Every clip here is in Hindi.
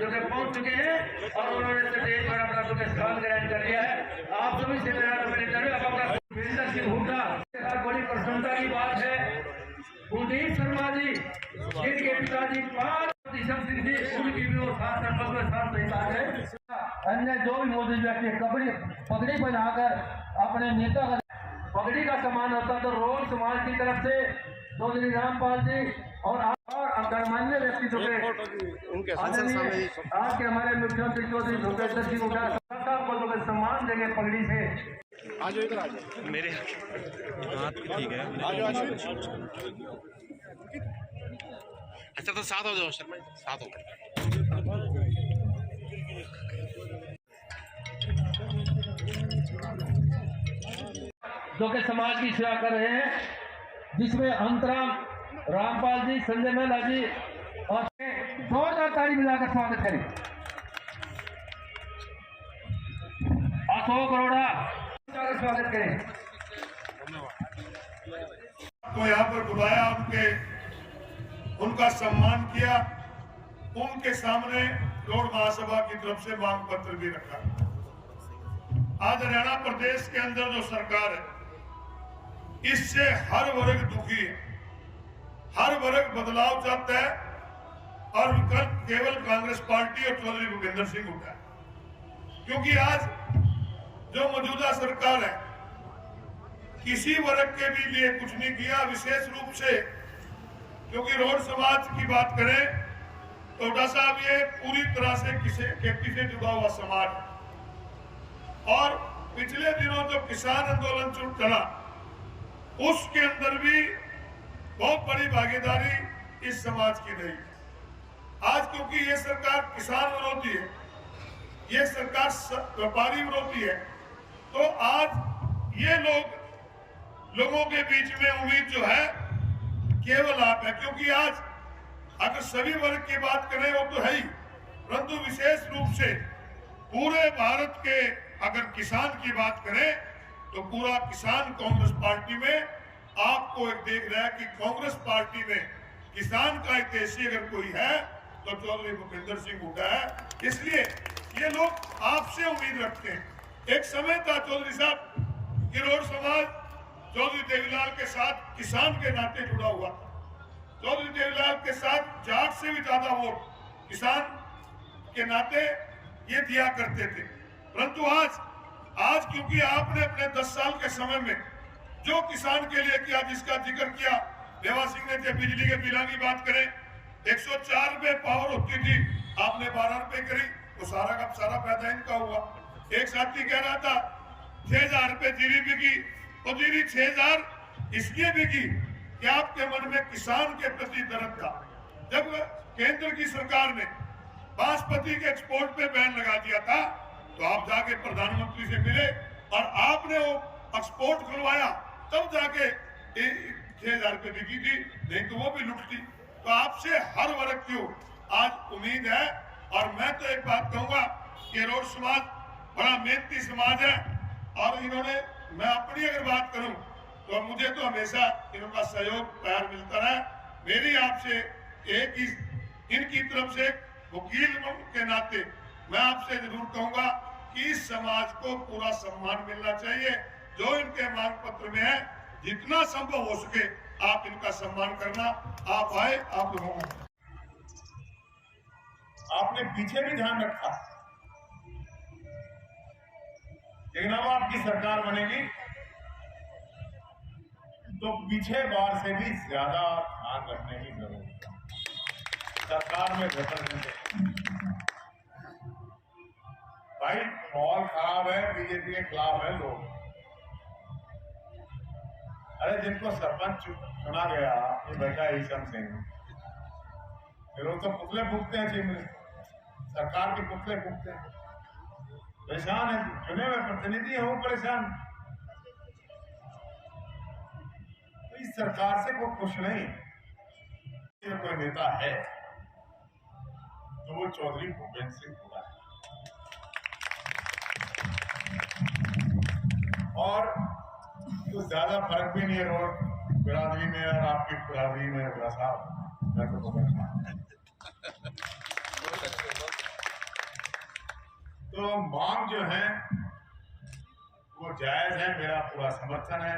जो कि पहुंच चुके हैं और उन्होंने स्टेज पर अपना जो स्थान ग्रहण कर लिया है। आप सभी से मेरा वीरेंद्र सिंह हुड्डा, बड़ी प्रसन्नता की बात है। कुलदीप शर्मा जी जिनके पिताजी 5% उनकी भी वो साथ है। अन्य जो भी मौजूद व्यक्ति पगड़ी बनाकर अपने नेता का पगड़ी का सम्मान होता तो रोड समाज की तरफ से चौधरी रामपाल जी और गणमान्य व्यक्तित्व के आज के हमारे मुख्यमंत्री चौधरी भूपेंद्र सिंह हुड्डा साहब को सम्मान देंगे पगड़ी से। आज इधर आ जाओ, मेरे हाथ ठीक है। अच्छा तो साथ हो जाओ शर्मा जी, साथ हो। जो कि समाज की सेवा कर रहे हैं, जिसमें अंतराम रामपाल जी, संजय मेहला जी और जोरदार ताली मिलाकर स्वागत करें। अशोक अरोड़ा स्वागत करें। तो यहाँ पर बुलाया, उनका सम्मान किया, उनके सामने रोड महासभा की तरफ से मांग पत्र भी रखा। आज हरियाणा प्रदेश के अंदर जो सरकार है, इससे हर वर्ग दुखी है, हर वर्ग बदलाव चाहता है और विकल्प केवल कांग्रेस पार्टी और चौधरी भूपेंद्र सिंह हुड्डा है। क्योंकि आज जो मौजूदा सरकार है, किसी वर्ग के भी लिए कुछ नहीं किया। विशेष रूप से क्योंकि रोड समाज की बात करें तो हुड्डा साहब ये पूरी तरह से खेती से जुड़ा हुआ समाज है और पिछले दिनों जो किसान आंदोलन चला उसके अंदर भी बहुत बड़ी भागीदारी इस समाज की रही। आज क्योंकि ये सरकार किसान विरोधी है, ये सरकार व्यापारी विरोधी है, तो आज ये लोगों के बीच में उम्मीद जो है केवल आप है। क्योंकि आज अगर सभी वर्ग की बात करें वो तो है ही, परंतु विशेष रूप से पूरे भारत के अगर किसान की बात करें तो पूरा किसान कांग्रेस पार्टी में आपको एक देख रहा है कि कांग्रेस पार्टी में किसान का हितैषी अगर कोई है तो चौधरी भूपेंद्र सिंह हुड्डा है। इसलिए ये लोग आपसे उम्मीद रखते हैं। एक समय था चौधरी साहब कि रोड समाज चौधरी देवीलाल के साथ किसान के नाते जुड़ा हुआ था। चौधरी देवीलाल के साथ जाट से भी ज्यादा वोट किसान के नाते ये दिया करते थे। परंतु आज क्योंकि आपने अपने 10 साल के समय में जो किसान के लिए किया, जिसका जिक्र किया देवा सिंह ने, जब बिजली के बिलों की बात करें 104 रुपए पावर होती थी, आपने 12 रुपए करी, तो सारा का सारा फायदा इनका हुआ। एक साथी कह रहा था 6000 रुपए जीरी बिकी, तो जीरी 6000 इसलिए बिकी कि आपके मन में किसान के प्रति दर्द था। जब केंद्र की सरकार ने बासमती के एक्सपोर्ट पे बैन लगा दिया था तो आप जाके प्रधानमंत्री से मिले और आपने वो एक्सपोर्ट खुलवाया, तब जाके 6000 रुपए बिकी थी, नहीं तो वो भी लुटती। तो आपसे हर वर्ग की आज उम्मीद है। और मैं तो एक बात कहूंगा कि रोड समाज बड़ा मेहनती समाज है और मैं अपनी अगर बात करूं तो मुझे तो हमेशा इनका सहयोग प्यार मिलता रहा। मेरी आपसे एक ही इनकी तरफ से वकील के नाते मैं आपसे जरूर कहूंगा कि इस समाज को पूरा सम्मान मिलना चाहिए। जो इनके मांग पत्र में है, जितना संभव हो सके आप इनका सम्मान करना। आप आए, आप लोगों को आपने पीछे भी ध्यान रखा, लेकिन अब आपकी सरकार बनेगी तो पीछे बार से भी ज्यादा ध्यान रखने की जरूरत है। सरकार में गठबंधन भाई माहौल खराब है, बीजेपी के खिलाफ है लोग। अरे जिनको सरपंच चुना गया ये बेटा ईशम सिंह, फिर वो तो पुतले फूकते हैं, चीन में सरकार के पुतले फूकते हैं, परेशान है। चुने हुए प्रतिनिधि है वो परेशान। तो इस सरकार से कोई खुश नहीं। कोई नेता है तो वो चौधरी भूपेंद्र सिंह हुड्डा है। और तो ज्यादा फर्क भी नहीं है रोड बिरादरी में और आपकी बिरादरी में। हुड्डा साहब मैं तो तो मांग जो है वो जायज है, मेरा पूरा समर्थन है।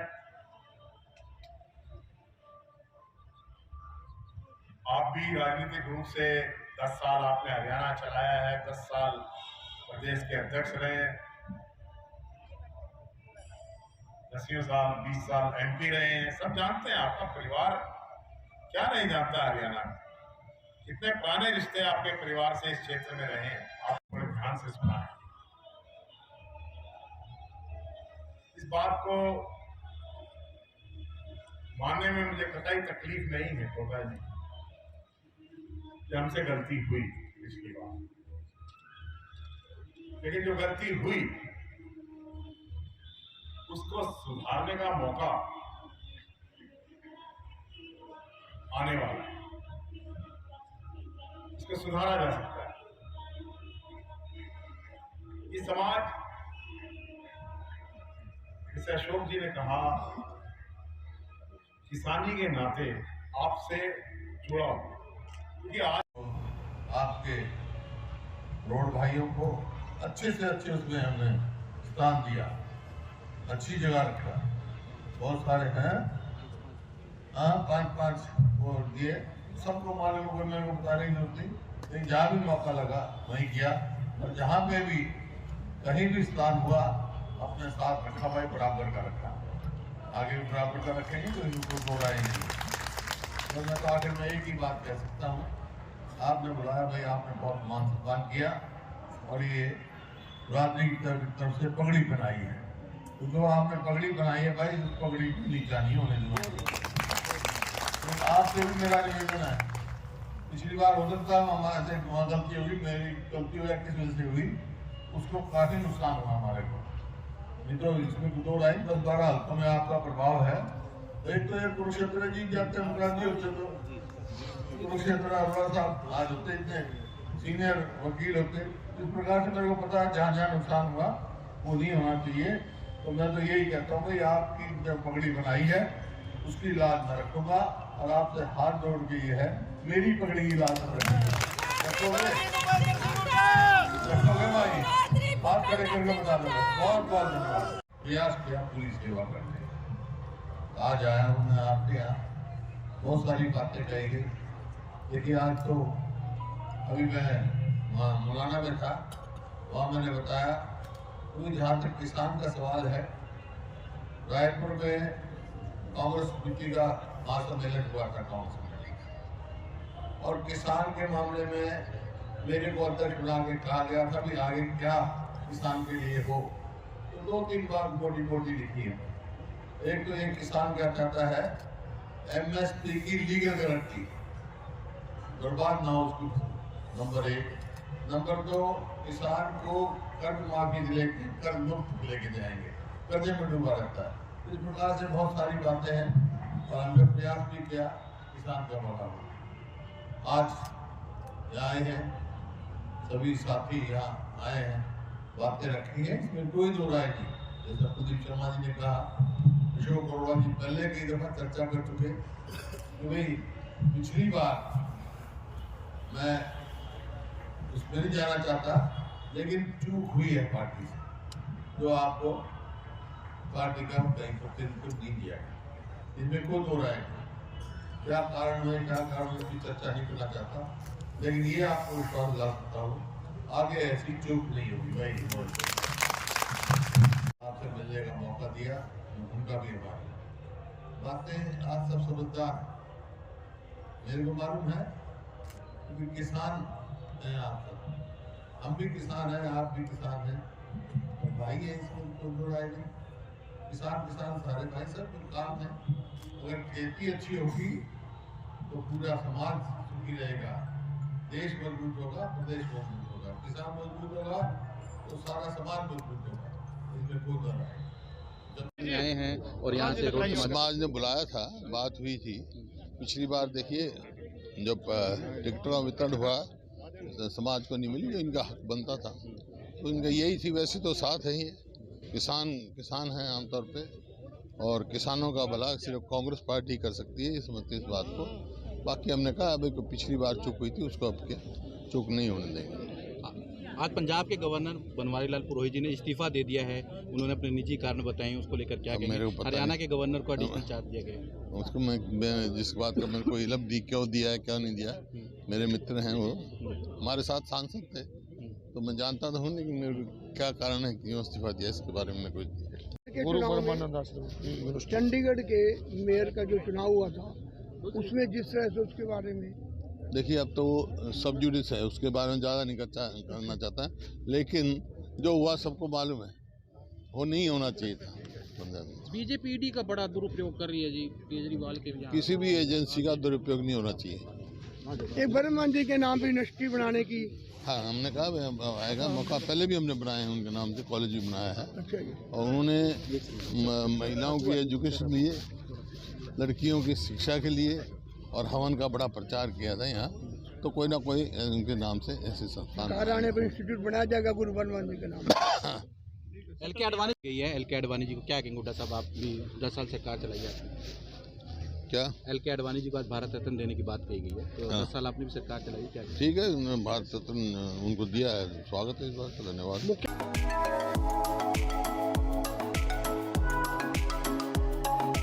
आप भी राजनीतिक रूप से 10 साल आपने हरियाणा चलाया है, 10 साल प्रदेश के अध्यक्ष रहे, 10 साल 20 साल एमपी रहे हैं, सब जानते हैं। आपका परिवार क्या नहीं जानता हरियाणा में, कितने पुराने रिश्ते आपके परिवार से इस क्षेत्र में रहे हैं, आप बड़े ध्यान से सुना है। इस बात को मानने में मुझे कतई तकलीफ नहीं है गोपाल जी कि हमसे गलती हुई पिछली बार, लेकिन जो गलती हुई उसको सुधारने का मौका आने वाला है, इसको सुधारा जा सकता है। ये समाज, जैसे अशोक जी ने कहा, किसानी के नाते आपसे जुड़ा हूं, क्योंकि आज आपके रोड भाइयों को अच्छे से अच्छे उसमें हमने स्थान दिया, अच्छी जगह रखा। बहुत सारे हैं, हाँ 5-5 वो दिए, सबको मालूम होगा, मेरे को बताने की जरूरत नहीं, लेकिन जहाँ भी मौका लगा वहीं किया। और जहाँ पे भी कहीं भी स्थान हुआ अपने साथ रखा, भाई बराबर का रखा, आगे भी बराबर का रखेंगे तो इनको दोहराएंगे। तो मैं तो आखिर में एक ही बात कह सकता हूँ, आपने बुलाया भाई, आपने बहुत मान सम्मान किया और ये राजनीति की तरफ से पगड़ी पहनाई है, तो जो आपने पगड़ी बनाई है भाई, उस पगड़ी को नीचा नहीं होने दूंगा। तो आपसे भी मेरा निवेदन है, पिछली बार हो सकता है हमारे से वहाँ गलती होगी, मेरी गलती हो या किस वजह से हुई, उसको काफी नुकसान हुआ हमारे को, नहीं तो इसमें दो लाइन 10-12 हल्कों में आपका प्रभाव है। एक तो ये कुरुक्षेत्र जीत जाते हैं मुखर्जी होते, तो कुरुक्षेत्र अरोड़ा साहब आज होते, इतने सीनियर वकील होते, इस प्रकार से मेरे को पता है जहाँ जहाँ नुकसान हुआ वो नहीं होना चाहिए। तो मैं तो यही कहता हूँ भाई, आपकी जो पगड़ी बनाई है उसकी लाज न रखूंगा, और आपसे हाथ जोड़ के ये है, मेरी पगड़ी की लाज न रखोगे भाई, बात खड़े करके बता दो। बहुत बहुत धन्यवाद। प्रयास किया पूरी सेवा करने, आज आया हूँ मैं आपके यहाँ, बहुत सारी बातें कही गई। देखिए आज तो अभी मैं मुलाना में था, वहाँ मैंने बताया, क्योंकि जहाँ तक किसान का सवाल है, रायपुर में कांग्रेस कमेटी का महासम्मेलन हुआ था कांग्रेस कमेटी का, और किसान के मामले में मेरे को अध्यक्ष बना के कहा गया था भी आगे क्या किसान के लिए हो, तो 2-3 बात मोटी लिखी है। एक तो एक किसान क्या चाहता है, एमएसपी की लीगल गारंटी बर्बाद ना हो उसको, नंबर 1। नंबर 2, किसान को कर्ज माफी दिलाएगी, कर्ज मुक्त लेके जाएंगे, कर्जे में डूबा रहता है। इस प्रकार से बहुत सारी बातें हैं, और हमने प्रयास भी किया किसान का मौका हो। आज यहाँ आए हैं सभी साथी, यहाँ आए हैं, बातें रखी हैं, इसमें कोई दो राय नहीं। जैसा प्रदीप शर्मा जी ने कहा, अशोक अरोड़ा जी पहले कई दफा चर्चा कर चुके कि भाई पिछली बार मैं उसमें नहीं जाना चाहता, लेकिन चूक हुई है पार्टी से, जो आपको पार्टी का कहीं इनपुट नहीं दिया है, इनमें कोई दो राय नहीं। क्या कारण है, क्या कारण की चर्चा नहीं करना चाहता, लेकिन ये आपको विश्वास दिला सकता हूँ, आगे ऐसी चूक नहीं होगी भाई। आपसे मिलने का मौका दिया, उनका भी आभार। बातें आज सब समझदार, मेरे को मालूम है क्योंकि किसान हैं आप सब, हम भी किसान हैं, आप भी किसान हैं, तो भाई है, इसमें कोई दो राय नहीं। किसान सारे भाई, सब काम है। अगर खेती अच्छी होगी तो पूरा समाज सुखी रहेगा, देश मजबूत होगा, प्रदेश मजबूत होगा, किसान मजबूत होगा तो सारा समाज मजबूत होगा, इसमें कोई दो राय नहीं। आए हैं और यहाँ से रोड समाज ने बुलाया था, बात हुई थी पिछली बार। देखिए जब टिकटों का वितरण हुआ, समाज को नहीं मिली जो इनका हक बनता था, तो इनका यही थी। वैसे तो साथ है ही, किसान हैं आमतौर पे, और किसानों का भला सिर्फ कांग्रेस पार्टी कर सकती है, समझते इस बात को। बाकी हमने कहा अभी पिछली बार चूक हुई थी, उसको अब चूक नहीं होने देंगे। आज पंजाब के गवर्नर बनवारी लाल पुरोहित जी ने इस्तीफा दे दिया है, उन्होंने अपने निजी कारण बताए, उसको लेकर क्या अब मेरे को कहेंगे? पता हरियाणा नहीं। के गवर्नर को एडिशनल चार्ज दिया गया है। उसको मैं जिस बात का मेरे को इल्म दी, क्यों दिया है क्या नहीं दिया, मेरे मित्र हैं वो, हमारे साथ सांसद थे, तो मैं जानता तो हूँ, लेकिन मेरे को क्या कारण है क्यों इस्तीफा दिया इसके बारे में कोई चंडीगढ़ के मेयर का जो चुनाव हुआ था उसमें जिस तरह से उसके बारे में देखिए, अब तो वो सब जुडिस है, उसके बारे में ज़्यादा नहीं करना चाहता है, लेकिन जो हुआ सबको मालूम है, वो नहीं होना चाहिए था पंजाब में। बीजेपी ईडी का बड़ा दुरुपयोग कर रही है जी, केजरीवाल के किसी भी एजेंसी का दुरुपयोग नहीं होना चाहिए। एक बर्मन जी के नाम पर यूनिवर्सिटी बनाने की। हाँ, हमने कहा आएगा मौका, पहले भी हमने बनाए हैं उनके नाम से, कॉलेज भी बनाया है, अच्छा जी। और उन्होंने महिलाओं की एजुकेशन के लिए, लड़कियों की शिक्षा के लिए और हवन का बड़ा प्रचार किया था यहाँ, तो कोई ना कोई उनके नाम से ऐसे संस्थान महाराणे पर इंस्टीट्यूट बनाया जाएगा गुरु बर्मन जी के नाम। एल के आडवाणी गई है, एल के आडवाणी जी को क्या कहेंगे? हुड्डा साहब, आप भी 10 साल सरकार चलाई आपने, क्या एल के आडवाणी जी को आज भारत रत्न देने की बात कही गई है, तो हाँ। 10 साल आपने भी सरकार चलाई, क्या कहेंगे? ठीक है, उन्होंने भारत रत्न उनको दिया है, स्वागत है इस बात का, धन्यवाद।